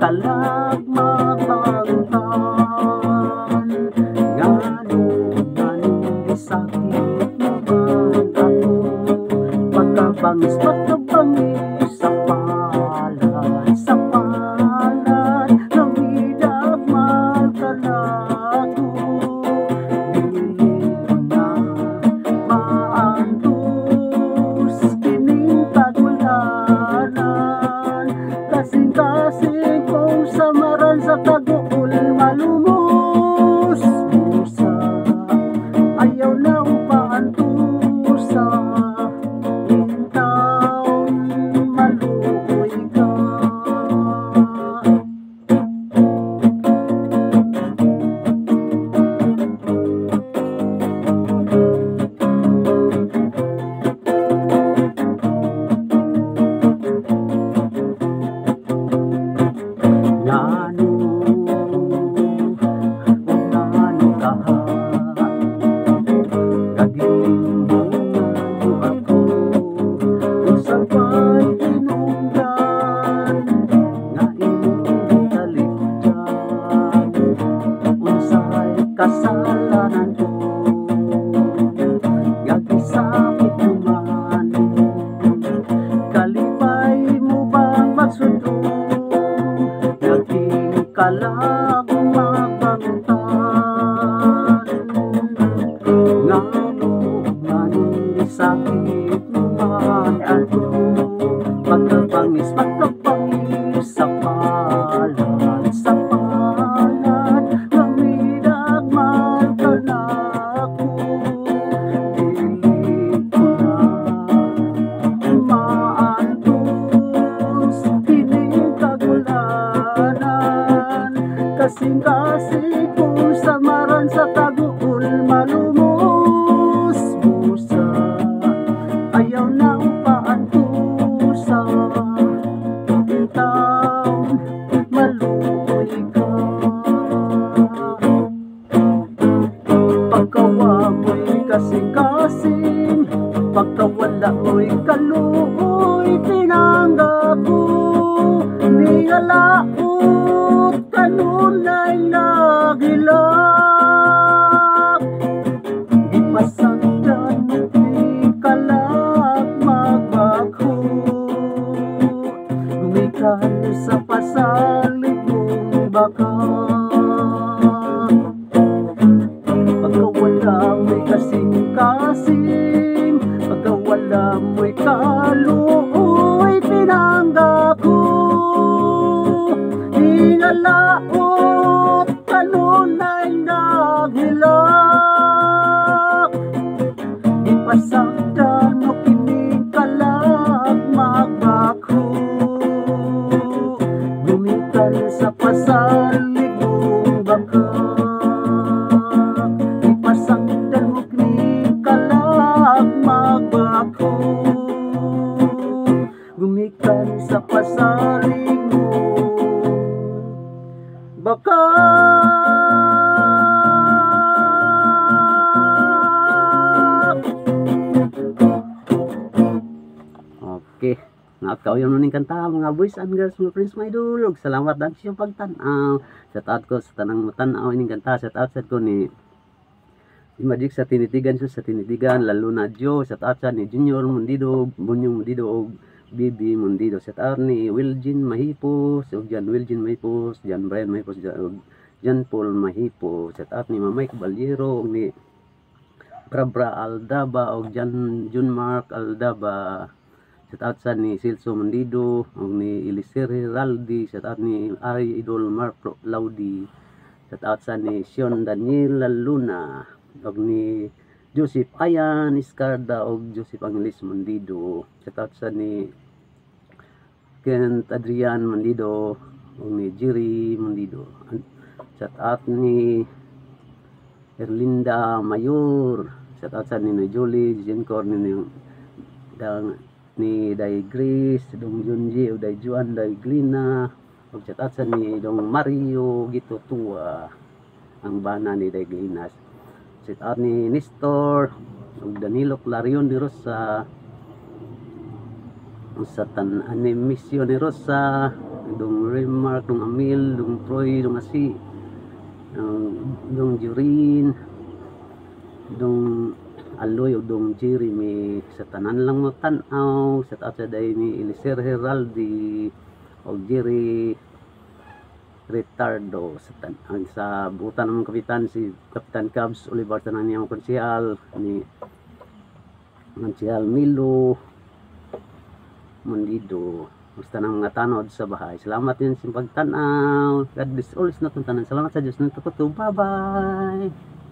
kalagmakantan. Ngano sakit naman ako, pagkabangis sa palad, sa palad ng bidagmal kalako. Dili ko na maantos kining tagulanan, kasing-kasing kong samaran sa taguol malumos. Musa, ayaw na upaantusa, intaon maluoy ka. Ngano, ngano kaha, kagilingon ako, usapay inungdan, nga imong talikdan, unsay kasalanan ko, nga gisakit naman, kalipay mo bang magsundong, naging kalagmakantan. Ngano, ngano sakit naman ako, pagkabangis sa palad, sa palad ng bidagmal kalako. Dili ko na maantos kining kagulanan, kasing-kasing kong samaran sa taguol malumos. Musa, ayaw na upaantusa, intaon maluoy ka. Pagkawa mo'y kasing-kasing, pagkawala mo'y kaluoy, tinanggap ko ningalaot kanunay nagilak. Ipasagdan mo'y kalagmaghakot, gumikan sa pasalig mong baka. Pagkawala mo'y kasing-kasing, pagkawala mo'y kaluoy, tinanggap ko ningalaot kanunay naghilak. Ipasagdan mo kining kalagmaghakot, gumikan sa pasalig mong baka. Ipasagdan mo kining kalagmaghakot, gumikan sa pasalig mong baka. Okay, nakaw yung nuning kanta mga boys and girls, mga friends, mga idol. Salamat lang sa pagtanaw. Shout out ko sa tanang matanaw ining kanta. Shout out sa ko ni Magic sa tinitigan, sa tinitigan, lalo na Joe. Shout out sa ni Junior Mundido, Bunyong Mundido o Bibi Mundido. Shout out ni Wilgin Mahipos, o Jan Wilgin Mahipos, Jan Brian Mahipos, Jan Paul Mahipos. Shout out ni Mamay Caballero, o ni Brabra Aldaba, o Jun Mark Aldaba. Shout out sa ni Silso Mundido, o ni Elisir Heraldi. Shout out ni Ari Idol Mark Laudi. Shout out sa ni Sean Daniel Luna, o ni Joseph Ayan Iscarda, o Joseph Angelis Mundido. Shout out sa ni Kent Adrian Mundido, o ni Jerry Mundido. Shout out ni Erlinda Mayor. Shout out sa ni Jolie Jencor, ni Day Grace, Dong Junji, o Day Juan, Day Glina. O shout out sa ni Dong Mario Gitutua, ang bana ni Day Glinas. Shout out ni Nestor, o Danilo Clarion de Rosa, sa Tan Animisyon ni Rosa, dong Remark, dong Amil, dong Troy, dong Asi, dong Jurin, dong Aloy, o dong Jeremy, sa tanan lang mo tanaw, shout out sa day ni Eliser Heraldi, o Jerry Retardo, sa butan ng kapitan si Kapitan Cubs Oliver, tanan niyang konsehal ni Konsehal Milo Mundido, basta ng mga tanod sa bahay. Salamat din sa pagtanaw. God bless always na tanan. Salamat sa Diyos ng tukuto. Bye bye.